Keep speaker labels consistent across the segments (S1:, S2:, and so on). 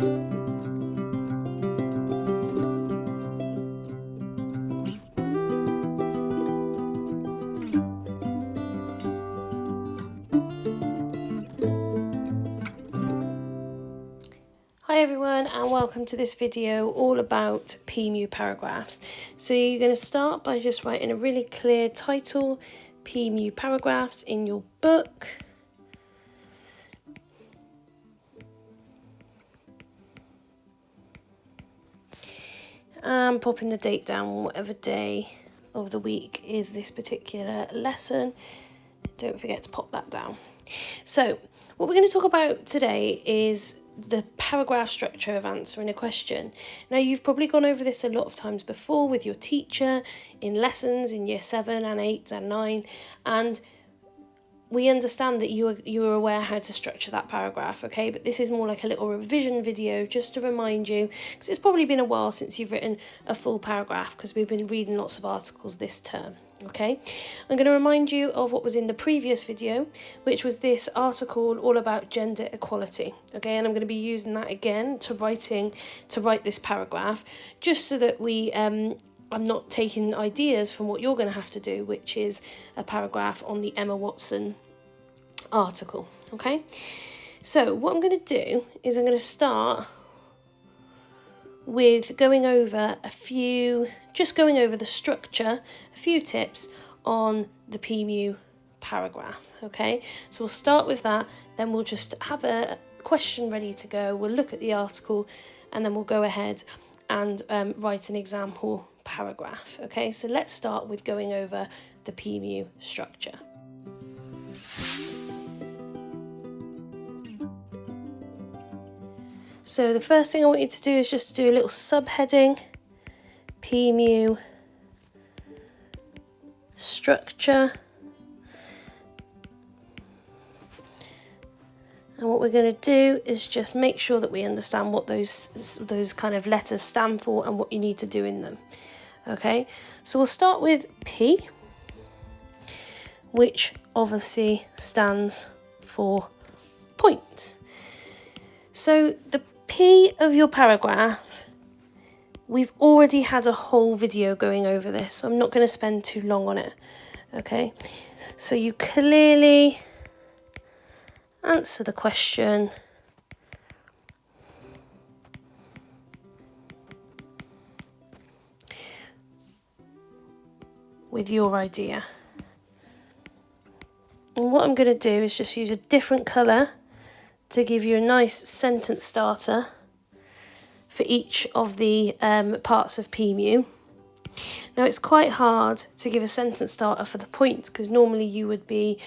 S1: Hi everyone, and welcome to this video all about PMU paragraphs. So you're going to start by just writing a really clear title, PMU paragraphs, in your book. And popping the date down, whatever day of the week is this particular lesson. Don't forget to pop that down. So what we're going to talk about today is the paragraph structure of answering a question. Now, you've probably gone over this a lot of times before with your teacher in lessons in year 7 and 8 and 9, and we understand that you are aware how to structure that paragraph, okay? But this is more like a little revision video just to remind you, because it's probably been a while since you've written a full paragraph, because we've been reading lots of articles this term. Okay, I'm going to remind you of what was in the previous video, which was this article all about gender equality. Okay, and I'm going to be using that again to write this paragraph, just so that I'm not taking ideas from what you're going to have to do, which is a paragraph on the Emma Watson article. Okay, so what I'm going to do is I'm going to start with going over the structure, a few tips on the PMU paragraph, okay? So we'll start with that, then we'll just have a question ready to go, we'll look at the article, and then we'll go ahead and write an example paragraph, okay? So let's start with going over the PMU structure. So the first thing I want you to do is just do a little subheading, PMU structure. And what we're going to do is just make sure that we understand what those kind of letters stand for and what you need to do in them. Okay, so we'll start with P, which obviously stands for point. So the P of your paragraph, we've already had a whole video going over this, so I'm not going to spend too long on it. Okay, so you clearly answer the question with your idea. And what I'm going to do is just use a different colour to give you a nice sentence starter for each of the parts of PMU. Now, it's quite hard to give a sentence starter for the point, because normally you would be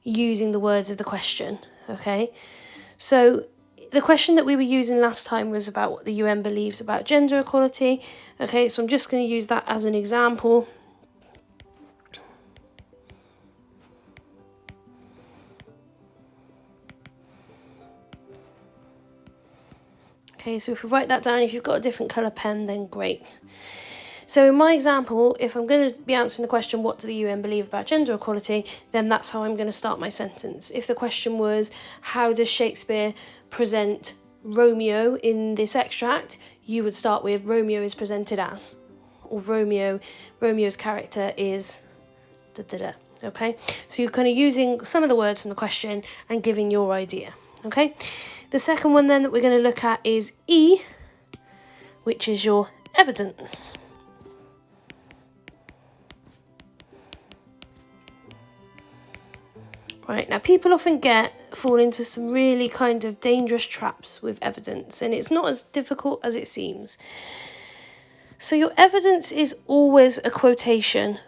S1: using the words of the question, okay? So the question that we were using last time was about what the UN believes about gender equality, okay? So I'm just going to use that as an example. Okay, so if we write that down, if you've got a different colour pen, then great. So in my example, if I'm going to be answering the question, what do the UN believe about gender equality, then that's how I'm going to start my sentence. If the question was, how does Shakespeare present Romeo in this extract, you would start with, Romeo is presented as, or Romeo's character is da-da-da, okay? So you're kind of using some of the words from the question and giving your idea, okay? The second one then that we're going to look at is E, which is your evidence. Right, now people often fall into some really kind of dangerous traps with evidence, and it's not as difficult as it seems. So your evidence is always a quotation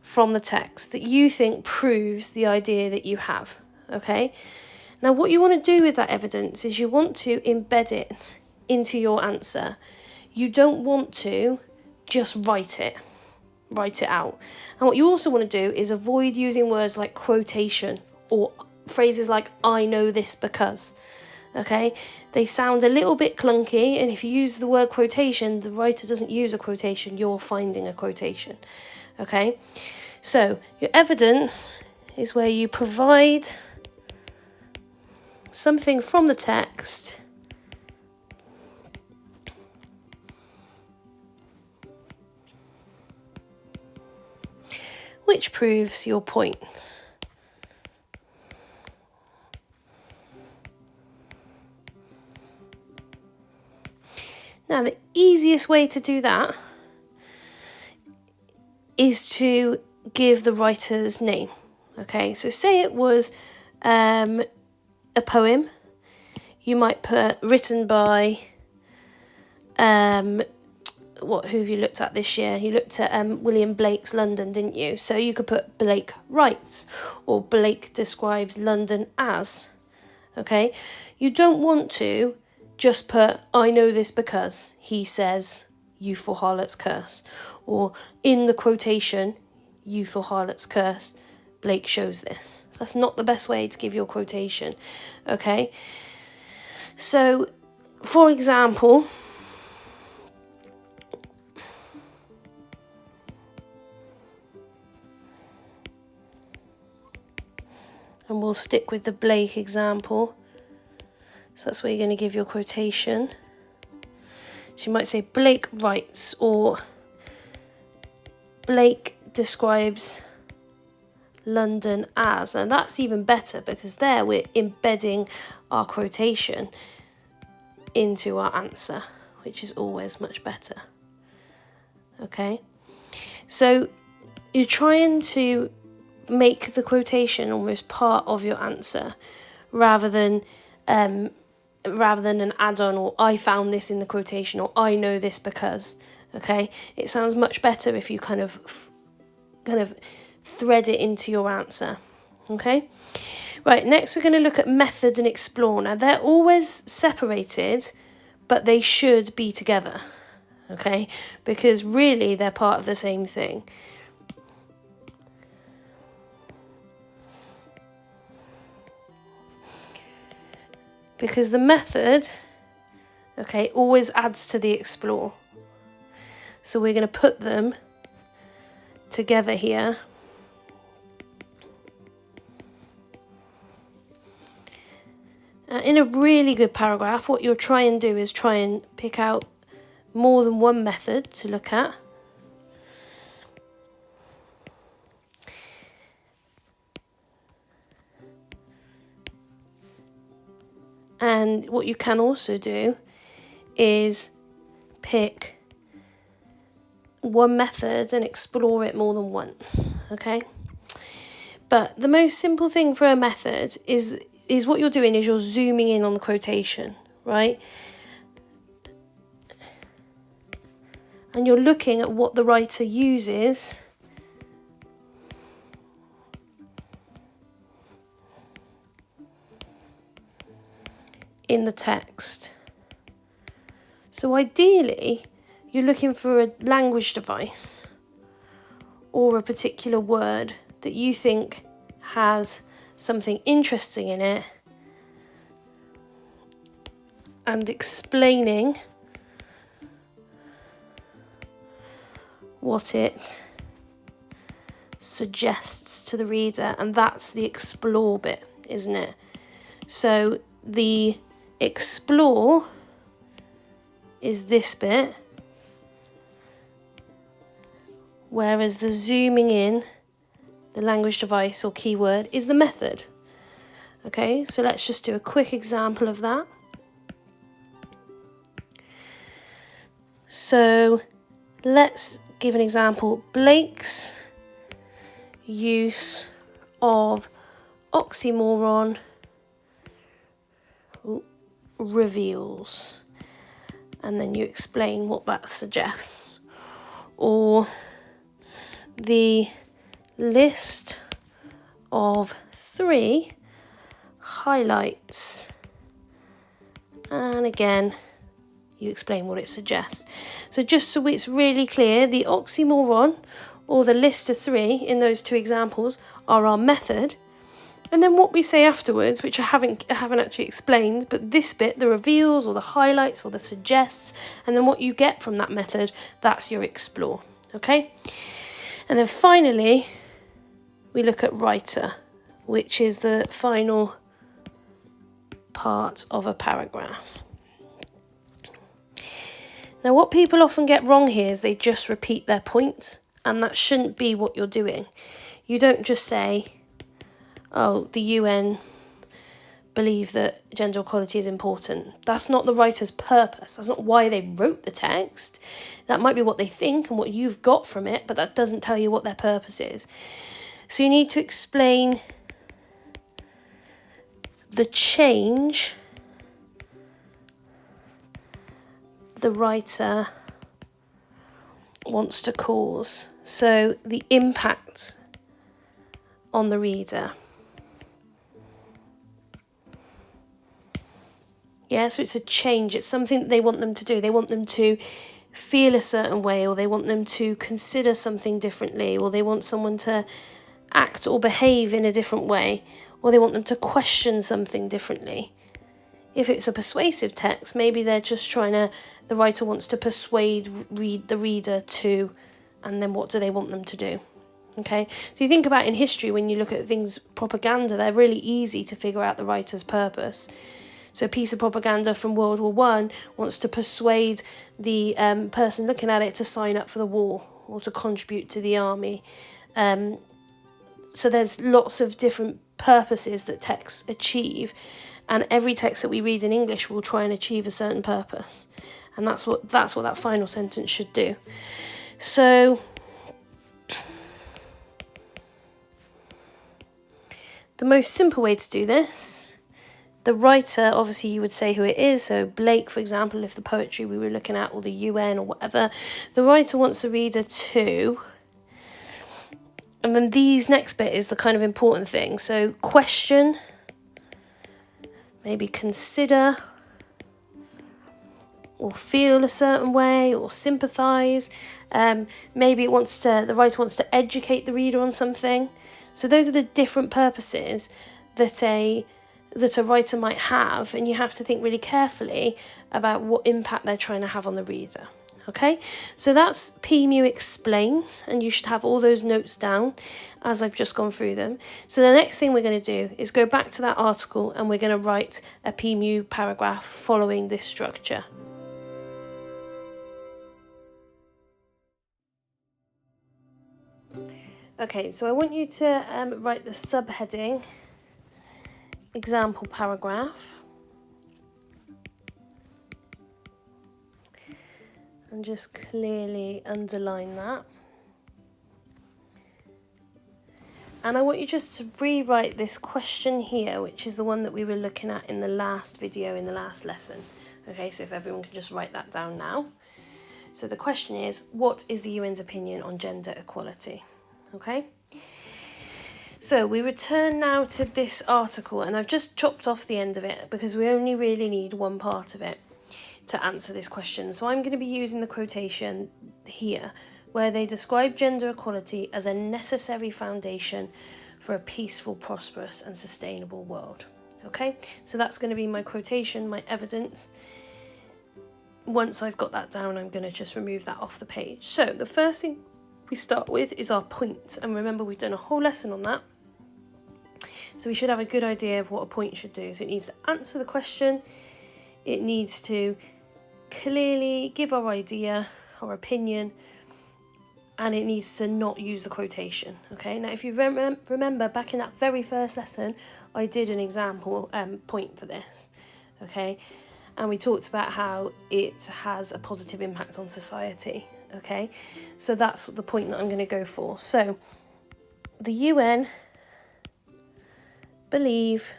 S1: from the text that you think proves the idea that you have, okay? Now, what you want to do with that evidence is you want to embed it into your answer. You don't want to just write it out. And what you also want to do is avoid using words like quotation or phrases like, I know this because, okay? They sound a little bit clunky, and if you use the word quotation, the writer doesn't use a quotation, you're finding a quotation, okay? So your evidence is where you provide something from the text which proves your point. Now, the easiest way to do that is to give the writer's name. Okay, so say it was a poem, you might put written by, who have you looked at this year? You looked at William Blake's London, didn't you? So you could put Blake writes, or Blake describes London as. Okay, you don't want to just put, I know this because he says youthful harlot's curse, or in the quotation, youthful harlot's curse, Blake shows this. That's not the best way to give your quotation, okay? So, for example, and we'll stick with the Blake example. So that's where you're going to give your quotation. So you might say Blake writes, or Blake describes London as, and that's even better because there we're embedding our quotation into our answer, which is always much better. Okay, so you're trying to make the quotation almost part of your answer rather than an add-on, or I found this in the quotation, or I know this because. Okay, it sounds much better if you kind of thread it into your answer. Okay, right, next we're going to look at methods and explore. Now they're always separated, but they should be together. Okay, because really they're part of the same thing. Because the method, okay, always adds to the explore. So we're going to put them together here. In a really good paragraph, what you'll try and do is try and pick out more than one method to look at. And what you can also do is pick one method and explore it more than once, okay? But the most simple thing for a method is what you're doing is you're zooming in on the quotation, right? And you're looking at what the writer uses in the text. So ideally, you're looking for a language device or a particular word that you think has something interesting in it, and explaining what it suggests to the reader, and that's the explore bit, isn't it? So the explore is this bit, whereas the zooming in, the language device or keyword, is the method. Okay, so let's just do a quick example of that. So let's give an example. Blake's use of oxymoron reveals, and then you explain what that suggests. Or the list of 3 highlights, and again you explain what it suggests. So just so it's really clear, the oxymoron or the list of 3 in those 2 examples are our method, and then what we say afterwards, which I haven't actually explained, but this bit, the reveals or the highlights or the suggests, and then what you get from that method, that's your explore. Okay, and then finally we look at writer, which is the final part of a paragraph. Now what people often get wrong here is they just repeat their point And that shouldn't be what you're doing. You don't just say, oh, the UN believe that gender equality is important. That's not the writer's purpose. That's not why they wrote the text. That might be what they think and what you've got from it, but that doesn't tell you what their purpose is. So you need to explain the change the writer wants to cause. So the impact on the reader. Yeah, so it's a change. It's something that they want them to do. They want them to feel a certain way, or they want them to consider something differently, or they want someone to act or behave in a different way, or they want them to question something differently. If it's a persuasive text, maybe they're just the writer wants to persuade the reader to, and then what do they want them to do? Okay, so you think about in history, when you look at things, propaganda, they're really easy to figure out the writer's purpose. So a piece of propaganda from World War I wants to persuade the person looking at it to sign up for the war or to contribute to the army. So there's lots of different purposes that texts achieve, and every text that we read in English will try and achieve a certain purpose, and that's what that final sentence should do. So the most simple way to do this, the writer, obviously you would say who it is. So Blake, for example, if the poetry we were looking at, or the UN or whatever, the writer wants the reader to, and then these next bit is the kind of important thing. So question, maybe consider, or feel a certain way, or sympathise. Maybe the writer wants to educate the reader on something. So those are the different purposes that a writer might have, and you have to think really carefully about what impact they're trying to have on the reader. Okay, so that's PMU explained, and you should have all those notes down as I've just gone through them. So the next thing we're going to do is go back to that article, and we're going to write a PMU paragraph following this structure. Okay, so I want you to write the subheading, example paragraph, and just clearly underline that. And I want you just to rewrite this question here, which is the one that we were looking at in the last video, in the last lesson. Okay, so if everyone can just write that down now. So the question is, what is the UN's opinion on gender equality? Okay, so we return now to this article, and I've just chopped off the end of it because we only really need one part of it to answer this question. So I'm going to be using the quotation here where they describe gender equality as a necessary foundation for a peaceful, prosperous and sustainable world. Okay, so that's going to be my quotation, my evidence. Once I've got that down, I'm going to just remove that off the page. So the first thing we start with is our point, and remember we've done a whole lesson on that, so we should have a good idea of what a point should do. So it needs to answer the question, it needs to clearly give our idea, our opinion, and it needs to not use the quotation. Okay, now if you remember back in that very first lesson, I did an example point for this, okay, and we talked about how it has a positive impact on society. Okay, so that's the point that I'm going to go for. So the UN believe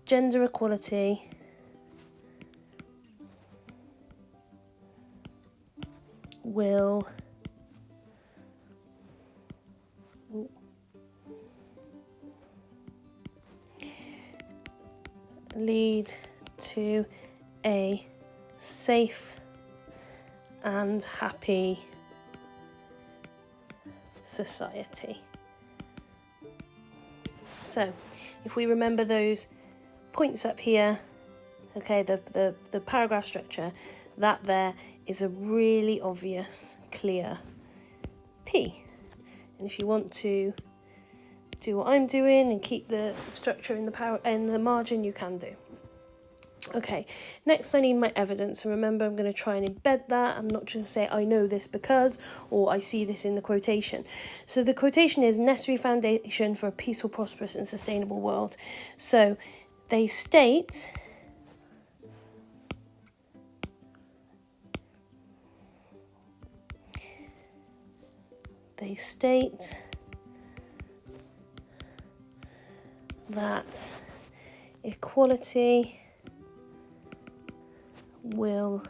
S1: gender equality will lead to a safe and happy society. So if we remember those points up here, okay, the paragraph structure, that there is a really obvious, clear P. And if you want to do what I'm doing and keep the structure in the margin, you can do. Okay, next I need my evidence, and remember I'm going to try and embed that. I'm not just going to say I know this because, or I see this in the quotation. So the quotation is necessary foundation for a peaceful, prosperous and sustainable world. So they state that equality will,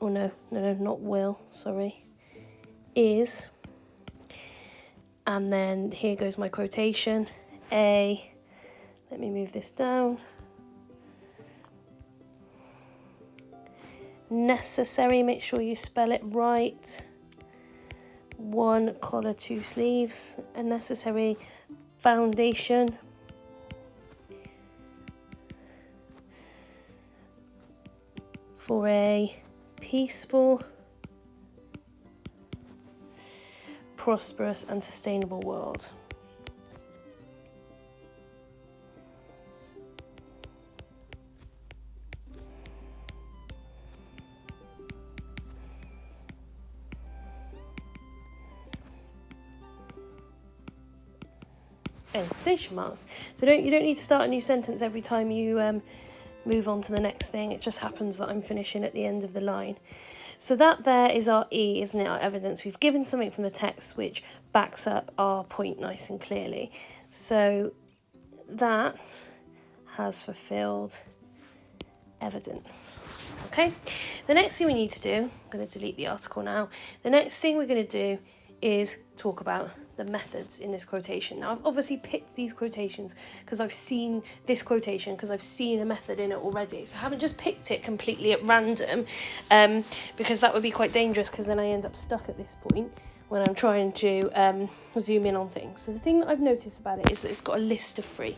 S1: or no, not will, sorry, is, and then here goes my quotation, let me move this down, necessary, make sure you spell it right, 1 collar 2 sleeves, a necessary foundation for a peaceful, prosperous and sustainable world. Quotation marks. So you don't need to start a new sentence every time you move on to the next thing. It just happens that I'm finishing at the end of the line. So that there is our E, isn't it, our evidence. We've given something from the text which backs up our point nice and clearly. So that has fulfilled evidence. Okay, the next thing we need to do, I'm going to delete the article now. The next thing we're going to do is talk about the methods in this quotation. Now I've obviously picked these quotations because I've seen this quotation because I've seen a method in it already, so I haven't just picked it completely at random, because that would be quite dangerous, because then I end up stuck at this point when I'm trying to zoom in on things. So the thing that I've noticed about it is that it's got a list of 3.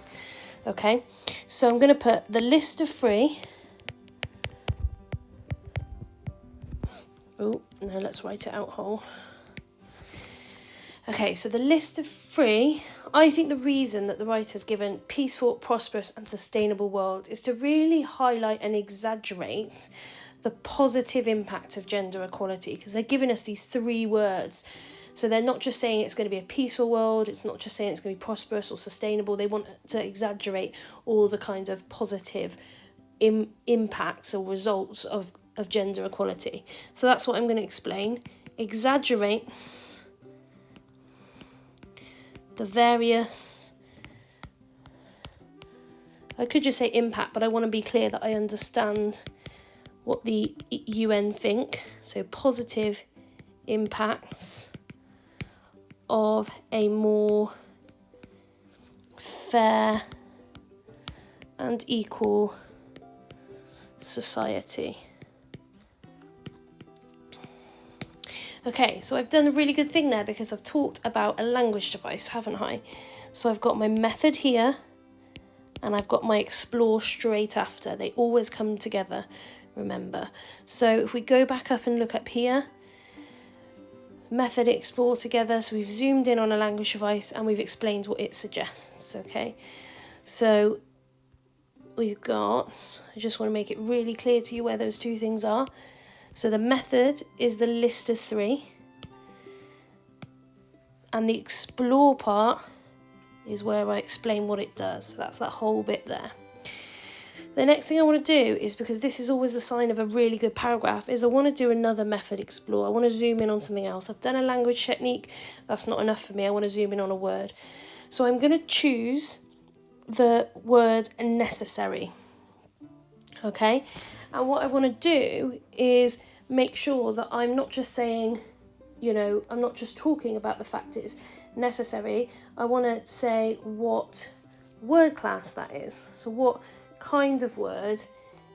S1: Okay, so I'm going to put the list of 3. Oh no, let's write it out whole. Okay, so the list of 3, I think the reason that the writer's given peaceful, prosperous and sustainable world is to really highlight and exaggerate the positive impact of gender equality, because they're giving us these 3 words. So they're not just saying it's going to be a peaceful world, it's not just saying it's going to be prosperous or sustainable, they want to exaggerate all the kinds of positive impacts or results of gender equality. So that's what I'm going to explain. Exaggerates the various, I could just say impact, but I want to be clear that I understand what the UN think. So positive impacts of a more fair and equal society. Okay, so I've done a really good thing there because I've talked about a language device, haven't I? So I've got my method here and I've got my explore straight after. They always come together, remember. So if we go back up and look up here, method, explore together. So we've zoomed in on a language device and we've explained what it suggests, okay? So we've got, I just want to make it really clear to you where those 2 things are. So the method is the list of 3, and the explore part is where I explain what it does. So that's that whole bit there. The next thing I want to do is, because this is always the sign of a really good paragraph, is I want to do another method explore. I want to zoom in on something else. I've done a language technique, that's not enough for me. I want to zoom in on a word. So I'm going to choose the word necessary. Okay? And what I want to do is make sure that I'm not just saying, I'm not just talking about the fact it's necessary. I want to say what word class that is. So what kind of word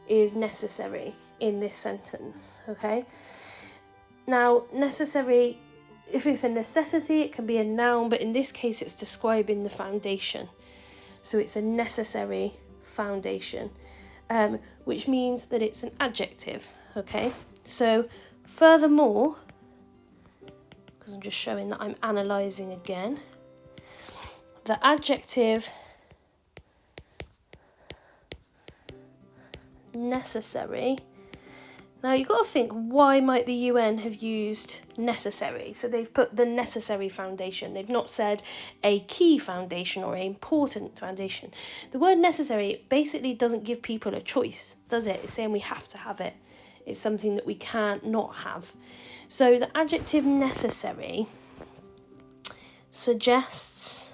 S1: is necessary in this sentence, okay? Now, necessary, if it's a necessity, it can be a noun, but in this case, it's describing the foundation. So it's a necessary foundation. Which means that it's an adjective, okay? So, furthermore, because I'm just showing that I'm analysing again, the adjective necessary. Now you've got to think, why might the UN have used necessary? So they've put the necessary foundation. They've not said a key foundation or an important foundation. The word necessary basically doesn't give people a choice, does it? It's saying we have to have it. It's something that we can't not have. So the adjective necessary suggests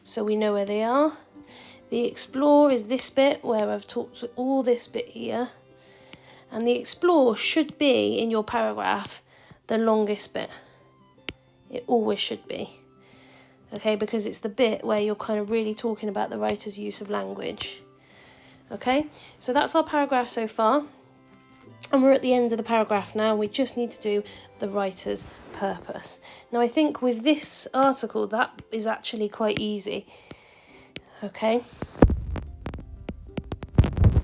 S1: so we know where they are. The explore is this bit where I've talked all this bit here, and the explore should be in your paragraph the longest bit. It always should be, okay, because it's the bit where you're kind of really talking about the writer's use of language. Okay, so that's our paragraph so far, and we're at the end of the paragraph now. We just need to do the writer's purpose. Now I think with this article that is actually quite easy. Okay,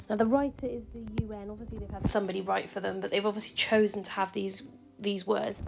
S1: now the writer is the UN. Obviously they've had somebody write for them, but they've obviously chosen to have these words.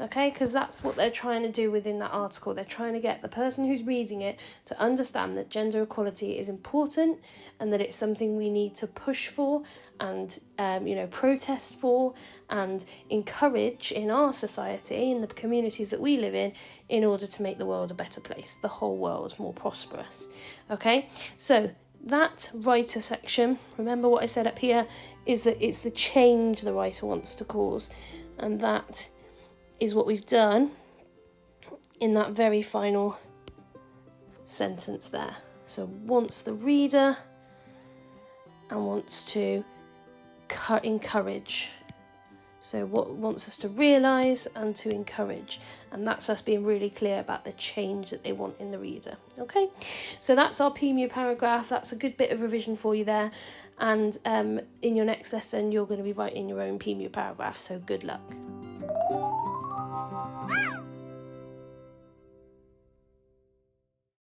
S1: Okay, because that's what they're trying to do within that article. They're trying to get the person who's reading it to understand that gender equality is important and that it's something we need to push for and, protest for and encourage in our society, in the communities that we live in order to make the world a better place, the whole world more prosperous. Okay, so that writer section, remember what I said up here, is that it's the change the writer wants to cause, and that is what we've done in that very final sentence there. So wants the reader and wants to encourage. So what wants us to realise and to encourage. And that's us being really clear about the change that they want in the reader. Okay, so that's our PMU paragraph. That's a good bit of revision for you there. And in your next lesson, you're going to be writing your own PMU paragraph. So good luck.